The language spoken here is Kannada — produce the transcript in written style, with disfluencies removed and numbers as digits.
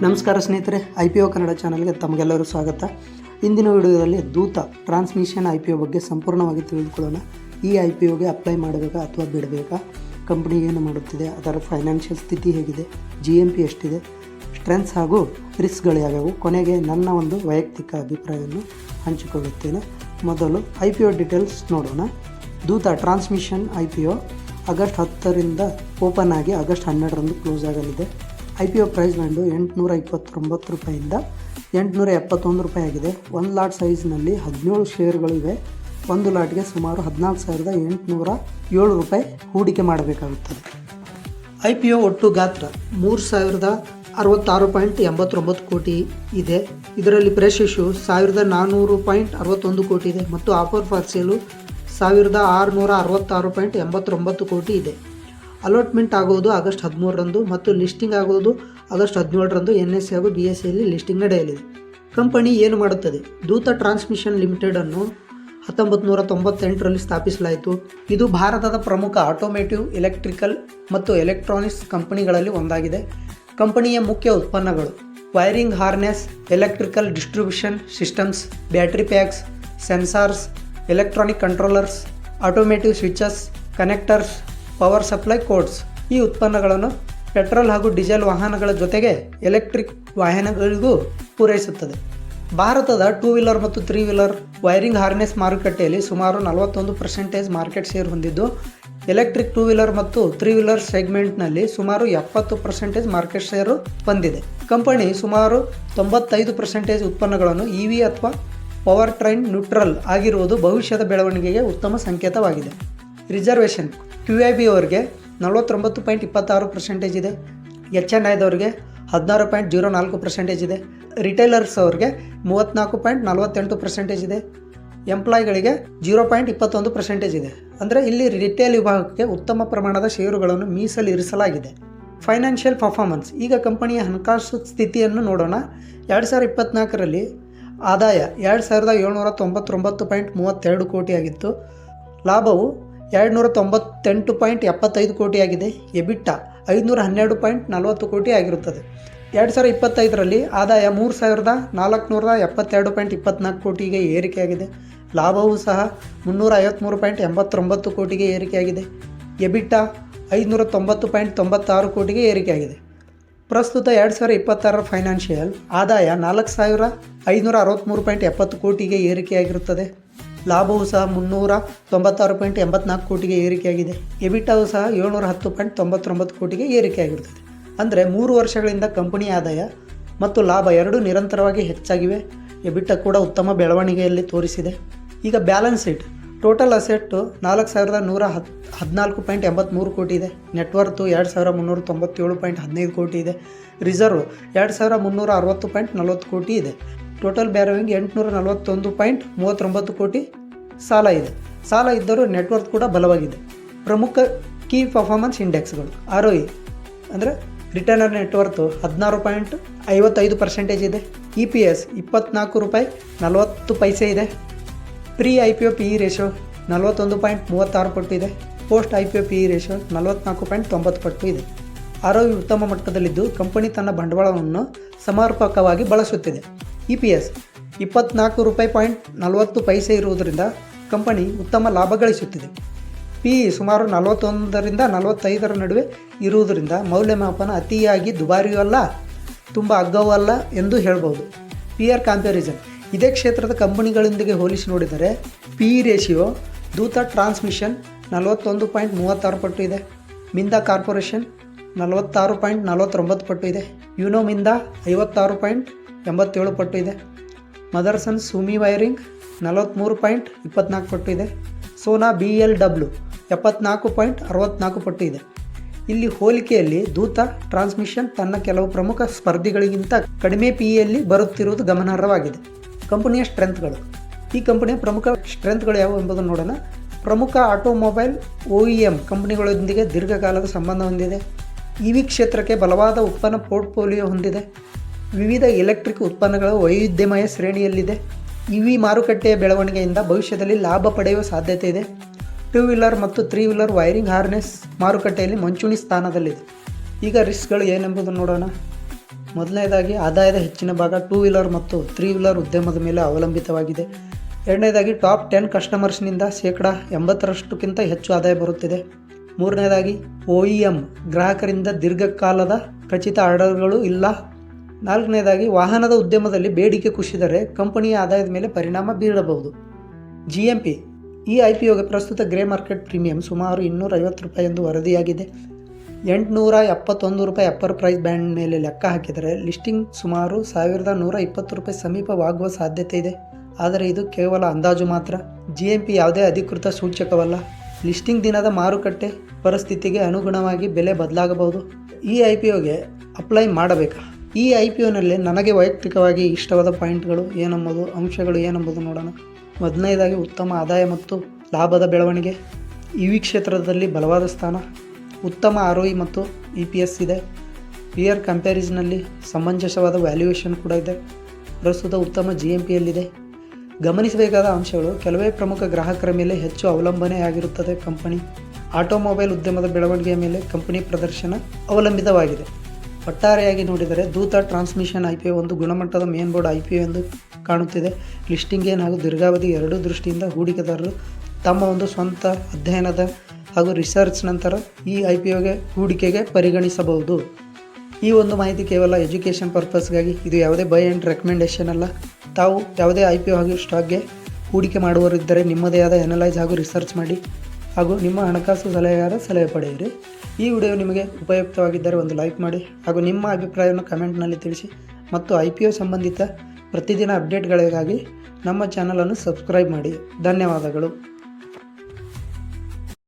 ನಮಸ್ಕಾರ ಸ್ನೇಹಿತರೆ, IPO ಕನ್ನಡ ಚಾನಲ್ಗೆ ತಮಗೆಲ್ಲರೂ ಸ್ವಾಗತ. ಇಂದಿನ ವಿಡಿಯೋದಲ್ಲಿ ದೂತ ಟ್ರಾನ್ಸ್ಮಿಷನ್ IPO ಬಗ್ಗೆ ಸಂಪೂರ್ಣವಾಗಿ ತಿಳಿದುಕೊಳ್ಳೋಣ. ಈ IPOಗೆ ಅಪ್ಲೈ ಮಾಡಬೇಕಾ ಅಥವಾ ಬಿಡಬೇಕಾ, ಕಂಪ್ನಿ ಏನು ಮಾಡುತ್ತಿದೆ, ಅದರ ಫೈನಾನ್ಷಿಯಲ್ ಸ್ಥಿತಿ ಹೇಗಿದೆ, GMP ಎಷ್ಟಿದೆ, ಸ್ಟ್ರೆಂತ್ಸ್ ಹಾಗೂ ರಿಸ್ಕ್ಗಳು ಯಾವ್ಯಾವು, ಕೊನೆಗೆ ನನ್ನ ಒಂದು ವೈಯಕ್ತಿಕ ಅಭಿಪ್ರಾಯವನ್ನು ಹಂಚಿಕೊಳ್ಳುತ್ತೇನೆ. ಮೊದಲು IPO ಡೀಟೇಲ್ಸ್ ನೋಡೋಣ. ದೂತ ಟ್ರಾನ್ಸ್ಮಿಷನ್ IPO ಆಗಸ್ಟ್ 10ರಿಂದ ಓಪನ್ ಆಗಿ ಆಗಸ್ಟ್ 12ರಂದು ಕ್ಲೋಸ್ ಆಗಲಿದೆ. IPO ಪ್ರೈಸ್ ಬ್ಯಾಂಡು ₹829 ₹871 ಆಗಿದೆ. ಒಂದು ಲಾಟ್ ಸೈಜ್ನಲ್ಲಿ 17 ಶೇರುಗಳಿವೆ. ಒಂದು ಲಾಟ್ಗೆ ಸುಮಾರು ₹14,807 ಹೂಡಿಕೆ ಮಾಡಬೇಕಾಗುತ್ತದೆ. IPO ಒಟ್ಟು ಗಾತ್ರ 3,066.89 ಕೋಟಿ ಇದೆ. ಇದರಲ್ಲಿ ಫ್ರೆಶ್ ಇಶ್ಯೂ 1,400.61 ಕೋಟಿ ಇದೆ ಮತ್ತು ಆಫರ್ ಫಾರ್ ಸೇಲು 1,666.89 ಕೋಟಿ ಇದೆ. ಅಲಾಟ್ಮೆಂಟ್ ಆಗುವುದು ಆಗಸ್ಟ್ 13ರಂದು ಮತ್ತು ಲಿಸ್ಟಿಂಗ್ ಆಗುವುದು ಆಗಸ್ಟ್ 17ರಂದು. NSE ಹಾಗೂ BSEಯಲ್ಲಿ ಲಿಸ್ಟಿಂಗ್ ನಡೆಯಲಿದೆ. ಕಂಪನಿ ಏನು ಮಾಡುತ್ತದೆ? ದೂತ ಟ್ರಾನ್ಸ್ಮಿಷನ್ ಲಿಮಿಟೆಡನ್ನು 1998ರಲ್ಲಿ ಸ್ಥಾಪಿಸಲಾಯಿತು. ಇದು ಭಾರತದ ಪ್ರಮುಖ ಆಟೋಮೇಟಿವ್, ಎಲೆಕ್ಟ್ರಿಕಲ್ ಮತ್ತು ಎಲೆಕ್ಟ್ರಾನಿಕ್ಸ್ ಕಂಪನಿಗಳಲ್ಲಿ ಒಂದಾಗಿದೆ. ಕಂಪನಿಯ ಮುಖ್ಯ ಉತ್ಪನ್ನಗಳು: wiring harness, electrical distribution systems, battery packs, sensors, electronic controllers, automotive switches, connectors, power supply cords. ಈ ಉತ್ಪನ್ನಗಳನ್ನು ಪೆಟ್ರೋಲ್ ಹಾಗೂ ಡೀಸೆಲ್ ವಾಹನಗಳ ಜೊತೆಗೆ ಎಲೆಕ್ಟ್ರಿಕ್ ವಾಹನಗಳಿಗೂ ಪೂರೈಸುತ್ತದೆ. ಭಾರತದ 2 ವೀಲರ್ ಮತ್ತು 3 ವೀಲರ್ ವೈರಿಂಗ್ ಹಾರ್ನೆಸ್ ಮಾರುಕಟ್ಟೆಯಲ್ಲಿ ಸುಮಾರು 41% ಮಾರ್ಕೆಟ್ ಶೇರ್ ಹೊಂದಿದ್ದು, ಎಲೆಕ್ಟ್ರಿಕ್ 2 ವೀಲರ್ ಮತ್ತು 3 ವೀಲರ್ ಸೆಗ್ಮೆಂಟ್ನಲ್ಲಿ ಸುಮಾರು 70% ಮಾರ್ಕೆಟ್ ಶೇರು ಹೊಂದಿದೆ. ಕಂಪನಿ ಸುಮಾರು 95% ಉತ್ಪನ್ನಗಳನ್ನು EV ಅಥವಾ ಪವರ್ ಟ್ರೈನ್ ನ್ಯೂಟ್ರಲ್ ಆಗಿರುವುದು ಭವಿಷ್ಯದ ಬೆಳವಣಿಗೆಗೆ ಉತ್ತಮ ಸಂಕೇತವಾಗಿದೆ. ರಿಸರ್ವೇಷನ್: QIB ಅವರಿಗೆ 49.26% ಇದೆ. HNIದವರಿಗೆ 16.04% ಇದೆ. ರಿಟೇಲರ್ಸ್ ಅವರಿಗೆ 34.48% ಇದೆ. ಎಂಪ್ಲಾಯ್ಗಳಿಗೆ 0.21% ಇದೆ. ಅಂದರೆ ಇಲ್ಲಿ ರಿಟೇಲ್ ವಿಭಾಗಕ್ಕೆ ಉತ್ತಮ ಪ್ರಮಾಣದ ಷೇರುಗಳನ್ನು ಮೀಸಲಿರಿಸಲಾಗಿದೆ. ಫೈನಾನ್ಷಿಯಲ್ ಪರ್ಫಾರ್ಮೆನ್ಸ್: ಈಗ ಕಂಪನಿಯ ಹಣಕಾಸು ಸ್ಥಿತಿಯನ್ನು ನೋಡೋಣ. 2024ರಲ್ಲಿ ಆದಾಯ 2,799.32 ಕೋಟಿಯಾಗಿತ್ತು. ಲಾಭವು 298.75 ಕೋಟಿಯಾಗಿದೆ. ಎಬಿಟಾ 512.40 ಕೋಟಿ ಆಗಿರುತ್ತದೆ. 2025ರಲ್ಲಿ ಆದಾಯ 3,472.24 ಕೋಟಿಗೆ ಏರಿಕೆಯಾಗಿದೆ. ಲಾಭವೂ ಸಹ 353.89 ಕೋಟಿಗೆ ಏರಿಕೆಯಾಗಿದೆ. ಎಬಿಟಾ 590.96 ಕೋಟಿಗೆ ಏರಿಕೆಯಾಗಿದೆ. ಪ್ರಸ್ತುತ 2026ರ ಫೈನಾನ್ಷಿಯಲ್ ಆದಾಯ 4,563.70 ಕೋಟಿಗೆ ಏರಿಕೆಯಾಗಿರುತ್ತದೆ. ಲಾಭವೂ ಸಹ 396.84 ಕೋಟಿಗೆ ಏರಿಕೆಯಾಗಿದೆ. ಎಬಿಟಾವು ಸಹ 710.99 ಕೋಟಿಗೆ ಏರಿಕೆಯಾಗಿರುತ್ತದೆ. ಅಂದರೆ 3 ವರ್ಷಗಳಿಂದ ಕಂಪನಿಯ ಆದಾಯ ಮತ್ತು ಲಾಭ ಎರಡೂ ನಿರಂತರವಾಗಿ ಹೆಚ್ಚಾಗಿವೆ. ಎಬಿಟಾ ಕೂಡ ಉತ್ತಮ ಬೆಳವಣಿಗೆಯಲ್ಲಿ ತೋರಿಸಿದೆ. ಈಗ ಬ್ಯಾಲೆನ್ಸ್ ಶೀಟ್: ಟೋಟಲ್ ಅಸೆಟ್ಟು 4,114.83 ಕೋಟಿ ಇದೆ. ನೆಟ್ವರ್ತು 2,397.15 ಕೋಟಿ ಇದೆ. ರಿಸರ್ವ್ 2,360.40 ಕೋಟಿ ಇದೆ. ಟೋಟಲ್ ಬ್ಯಾರೋಯಿಂಗ್ 841.39 ಕೋಟಿ. ಸಾಲ ಇದೆ. ಸಾಲ ಇದ್ದರೂ ನೆಟ್ವರ್ತ್ ಕೂಡ ಬಲವಾಗಿದೆ. ಪ್ರಮುಖ ಕೀ ಪರ್ಫಾರ್ಮೆನ್ಸ್ ಇಂಡೆಕ್ಸ್ಗಳು: ROE ಅಂದರೆ ರಿಟರ್ನ್ ಆನ್ ನೆಟ್ವರ್ತು 16.55% ಇದೆ. EPS ₹24.40 ಇದೆ. ಪ್ರೀ IPO PE ರೇಷೋ 41.36 ಪಟ್ಟು ಇದೆ. ಪೋಸ್ಟ್ IPO PE ರೇಷೋ 44.90 ಪಟ್ಟು ಇದೆ. ROE ಉತ್ತಮ ಮಟ್ಟದಲ್ಲಿದ್ದು ಕಂಪನಿ ತನ್ನ ಬಂಡವಾಳವನ್ನು ಸಮರ್ಪಕವಾಗಿ ಬಳಸುತ್ತಿದೆ. EPS ₹24.40 ಇರುವುದರಿಂದ ಕಂಪನಿ ಉತ್ತಮ ಲಾಭ ಗಳಿಸುತ್ತಿದೆ. PE ಸುಮಾರು 41ರಿಂದ 45ರ ನಡುವೆ ಇರುವುದರಿಂದ ಮೌಲ್ಯಮಾಪನ ಅತಿಯಾಗಿ ದುಬಾರಿಯೂ ಅಲ್ಲ, ತುಂಬ ಅಗ್ಗವೂ ಅಲ್ಲ ಎಂದು ಹೇಳ್ಬೋದು. PR ಕಂಪ್ಯಾರಿಸನ್: ಇದೇ ಕ್ಷೇತ್ರದ ಕಂಪನಿಗಳೊಂದಿಗೆ ಹೋಲಿಸಿ ನೋಡಿದರೆ PE ರೇಷಿಯೋ ದೂತ ಟ್ರಾನ್ಸ್ಮಿಷನ್ 41.36 ಪಟ್ಟು ಇದೆ. ಮಿಂದಾ ಕಾರ್ಪೊರೇಷನ್ 46.49 ಪಟ್ಟು ಇದೆ. ಯುನೋ ಮಿಂದಾ 56.87 ಪಟ್ಟು ಇದೆ. ಮದರ್ಸನ್ ಸುಮಿ ವೈರಿಂಗ್ 43.24 ಪಟ್ಟು ಇದೆ. ಸೋನಾ BLW 74.64 ಪಟ್ಟು ಇದೆ. ಇಲ್ಲಿ ಹೋಲಿಕೆಯಲ್ಲಿ ದೂತ ಟ್ರಾನ್ಸ್ಮಿಷನ್ ತನ್ನ ಕೆಲವು ಪ್ರಮುಖ ಸ್ಪರ್ಧಿಗಳಿಗಿಂತ ಕಡಿಮೆ PEಯಲ್ಲಿ ಬರುತ್ತಿರುವುದು ಗಮನಾರ್ಹವಾಗಿದೆ. ಕಂಪನಿಯ ಸ್ಟ್ರೆಂತ್ಗಳು: ಈ ಕಂಪನಿಯ ಪ್ರಮುಖ ಸ್ಟ್ರೆಂತ್ಗಳು ಯಾವುವು ಎಂಬುದನ್ನು ನೋಡೋಣ. ಪ್ರಮುಖ ಆಟೋಮೊಬೈಲ್ OEM ಕಂಪನಿಗಳೊಂದಿಗೆ ದೀರ್ಘಕಾಲದ ಸಂಬಂಧ ಹೊಂದಿದೆ. EV ಕ್ಷೇತ್ರಕ್ಕೆ ಬಲವಾದ ಉತ್ಪನ್ನ ಪೋರ್ಟ್ಫೋಲಿಯೋ ಹೊಂದಿದೆ. ವಿವಿಧ ಎಲೆಕ್ಟ್ರಿಕ್ ಉತ್ಪನ್ನಗಳ ವೈವಿಧ್ಯಮಯ ಶ್ರೇಣಿಯಲ್ಲಿದೆ. EV ಮಾರುಕಟ್ಟೆಯ ಬೆಳವಣಿಗೆಯಿಂದ ಭವಿಷ್ಯದಲ್ಲಿ ಲಾಭ ಪಡೆಯುವ ಸಾಧ್ಯತೆ ಇದೆ. 2 ವೀಲರ್ ಮತ್ತು 3 ವೀಲರ್ ವೈರಿಂಗ್ ಹಾರ್ನೆಸ್ ಮಾರುಕಟ್ಟೆಯಲ್ಲಿ ಮುಂಚೂಣಿ ಸ್ಥಾನದಲ್ಲಿದೆ. ಈಗ ರಿಸ್ಕ್ಗಳು ಏನೆಂಬುದನ್ನು ನೋಡೋಣ. ಮೊದಲನೇದಾಗಿ ಆದಾಯದ ಹೆಚ್ಚಿನ ಭಾಗ 2 ವೀಲರ್ ಮತ್ತು 3 ವೀಲರ್ ಉದ್ಯಮದ ಮೇಲೆ ಅವಲಂಬಿತವಾಗಿದೆ. ಎರಡನೇದಾಗಿ ಟಾಪ್ 10 ಕಸ್ಟಮರ್ಸ್ನಿಂದ 80% ಹೆಚ್ಚು ಆದಾಯ ಬರುತ್ತಿದೆ. ಮೂರನೇದಾಗಿ OEM ಗ್ರಾಹಕರಿಂದ ದೀರ್ಘಕಾಲದ ಖಚಿತ ಆರ್ಡರ್ಗಳು ಇಲ್ಲ. ನಾಲ್ಕನೇದಾಗಿ ವಾಹನದ ಉದ್ಯಮದಲ್ಲಿ ಬೇಡಿಕೆ ಕುಸಿದರೆ ಕಂಪನಿಯ ಆದಾಯದ ಮೇಲೆ ಪರಿಣಾಮ ಬೀರಬಹುದು. GMP ಈ IPOಗೆ ಪ್ರಸ್ತುತ ಗ್ರೇ ಮಾರ್ಕೆಟ್ ಪ್ರೀಮಿಯಂ ಸುಮಾರು $250 ಎಂದು ವರದಿಯಾಗಿದೆ. $871 ಅಪ್ಪರ್ ಪ್ರೈಸ್ ಬ್ಯಾಂಡ್ ಮೇಲೆ ಲೆಕ್ಕ ಹಾಕಿದರೆ ಲಿಸ್ಟಿಂಗ್ ಸುಮಾರು $1120 ಸಮೀಪವಾಗುವ ಸಾಧ್ಯತೆ ಇದೆ. ಆದರೆ ಇದು ಕೇವಲ ಅಂದಾಜು ಮಾತ್ರ. GMP ಯಾವುದೇ ಅಧಿಕೃತ ಸೂಚಕವಲ್ಲ. ಲಿಸ್ಟಿಂಗ್ ದಿನದ ಮಾರುಕಟ್ಟೆ ಪರಿಸ್ಥಿತಿಗೆ ಅನುಗುಣವಾಗಿ ಬೆಲೆ ಬದಲಾಗಬಹುದು. ಈ IPOಗೆ ಅಪ್ಲೈ ಮಾಡಬೇಕಾ? ಈ IPOನಲ್ಲಿ ನನಗೆ ವೈಯಕ್ತಿಕವಾಗಿ ಇಷ್ಟವಾದ ಪಾಯಿಂಟ್ಗಳು ಏನೆಂಬುದು, ಅಂಶಗಳು ಏನೆಂಬುದು ನೋಡೋಣ. ಮೊದಲನೇದಾಗಿ ಉತ್ತಮ ಆದಾಯ ಮತ್ತು ಲಾಭದ ಬೆಳವಣಿಗೆ. EV ಕ್ಷೇತ್ರದಲ್ಲಿ ಬಲವಾದ ಸ್ಥಾನ, ಉತ್ತಮ ROE ಮತ್ತು EPS ಇದೆ. ಪಿಯರ್ ಕಂಪ್ಯಾರಿಸನ್ನಲ್ಲಿ ಸಮಂಜಸವಾದ ವ್ಯಾಲ್ಯೂಯೇಷನ್ ಕೂಡ ಇದೆ. ಪ್ರಸ್ತುತ ಉತ್ತಮ GMPಯಲ್ಲಿದೆ. ಗಮನಿಸಬೇಕಾದ ಅಂಶಗಳು: ಕೆಲವೇ ಪ್ರಮುಖ ಗ್ರಾಹಕರ ಮೇಲೆ ಹೆಚ್ಚು ಅವಲಂಬನೆಯಾಗಿರುತ್ತದೆ ಕಂಪನಿ. ಆಟೋಮೊಬೈಲ್ ಉದ್ಯಮದ ಬೆಳವಣಿಗೆಯ ಮೇಲೆ ಕಂಪನಿ ಪ್ರದರ್ಶನ ಅವಲಂಬಿತವಾಗಿದೆ. ಒಟ್ಟಾರೆಯಾಗಿ ನೋಡಿದರೆ ದೂತ ಟ್ರಾನ್ಸ್ಮಿಷನ್ IPO ಒಂದು ಗುಣಮಟ್ಟದ ಮೇನ್ ಬೋರ್ಡ್ IPO ಎಂದು ಕಾಣುತ್ತಿದೆ. ಲಿಸ್ಟಿಂಗ್ ಗೇನ್ ಹಾಗೂ ದೀರ್ಘಾವಧಿ ಎರಡೂ ದೃಷ್ಟಿಯಿಂದ ಹೂಡಿಕೆದಾರರು ತಮ್ಮ ಒಂದು ಸ್ವಂತ ಅಧ್ಯಯನದ ಹಾಗೂ ರಿಸರ್ಚ್ ನಂತರ ಈ IPOಗೆ ಹೂಡಿಕೆಗೆ ಪರಿಗಣಿಸಬಹುದು. ಈ ಒಂದು ಮಾಹಿತಿ ಕೇವಲ ಎಜುಕೇಷನ್ ಪರ್ಪಸ್ಗಾಗಿ, ಇದು ಯಾವುದೇ ಬೈ ಆ್ಯಂಡ್ ರೆಕಮೆಂಡೇಷನ್ ಅಲ್ಲ. ತಾವು ಯಾವುದೇ IPO ಹಾಗೂ ಸ್ಟಾಕ್ಗೆ ಹೂಡಿಕೆ ಮಾಡುವವರಿದ್ದರೆ ನಿಮ್ಮದೇ ಆದ ಅನಲೈಸ್ ಹಾಗೂ ರಿಸರ್ಚ್ ಮಾಡಿ ಹಾಗೂ ನಿಮ್ಮ ಹಣಕಾಸು ಸಲಹೆಗಾರ ಸಲಹೆ ಪಡೆಯಿರಿ. ಈ ವಿಡಿಯೋ ನಿಮಗೆ ಉಪಯುಕ್ತವಾಗಿದ್ದರೆ ಒಂದು ಲೈಕ್ ಮಾಡಿ ಹಾಗೂ ನಿಮ್ಮ ಅಭಿಪ್ರಾಯವನ್ನು ಕಮೆಂಟ್ನಲ್ಲಿ ತಿಳಿಸಿ. ಮತ್ತು IPO ಸಂಬಂಧಿತ ಪ್ರತಿದಿನ ಅಪ್ಡೇಟ್ಗಳಿಗಾಗಿ ನಮ್ಮ ಚಾನಲನ್ನು ಸಬ್ಸ್ಕ್ರೈಬ್ ಮಾಡಿ. ಧನ್ಯವಾದಗಳು.